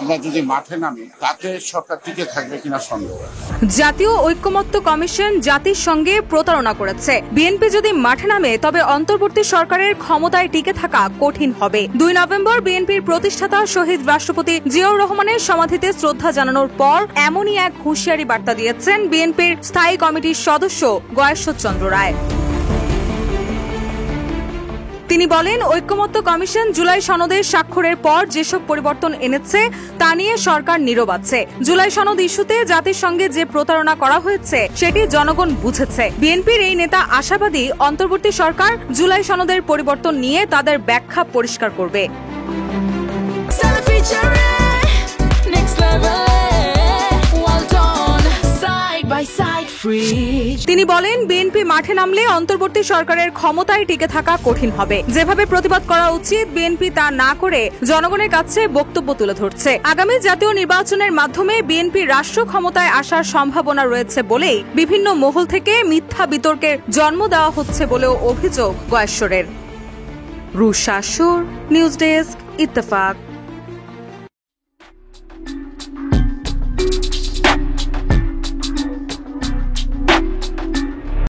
আমরা যদি মাঠে নামি তাতে সরকার টিকে থাকবে কিনা সন্দেহ। জাতীয় ঐক্যমত্য কমিশন জাতির সঙ্গে প্রতারণা করেছে। বিএনপি যদি মাঠে নামে তবে অন্তর্বর্তী সরকারের ক্ষমতায় টিকে থাকা কঠিন হবে। 2 নভেম্বর বিএনপির প্রতিষ্ঠাতা শহীদ রাষ্ট্রপতি জিয়াউর রহমানের সমাধিতে শ্রদ্ধা জানানোর পর এমনই এক হুঁশিয়ারি বার্তা দিয়েছেন বিএনপির স্থায়ী কমিটির সদস্য গয়েশ্বর চন্দ্র রায়। তিনি বলেন, ঐক্যমত্য কমিশন জুলাই সনদের স্বাক্ষরের পর যেসব পরিবর্তন এনেছে তা নিয়ে সরকার নীরব আছে। জুলাই সনদ ইস্যুতে জাতির সঙ্গে যে প্রতারণা করা হয়েছে সেটি জনগণ বুঝেছে। বিএনপির এই নেতা আশাবাদী অন্তর্বর্তী সরকার জুলাই সনদের পরিবর্তন নিয়ে তাদের ব্যাখ্যা পরিষ্কার করবে। তিনি বলেন, বিএনপি মাঠে নামলে অন্তর্বর্তী সরকারের ক্ষমতায় টিকে থাকা কঠিন হবে। যেভাবে প্রতিবাদ করা উচিত বিএনপি তা না করে জনগণের কাছে বক্তব্য তুলে ধরছে। আগামী জাতীয় নির্বাচনের মাধ্যমে বিএনপি রাষ্ট্র ক্ষমতায় আসার সম্ভাবনা রয়েছে বলেই বিভিন্ন মহল থেকে মিথ্যা বিতর্কের জন্ম দেওয়া হচ্ছে বলেও অভিযোগ গয়েশ্বরের। রুশা সুর, নিউজ ডেস্ক, ইত্তেফাক।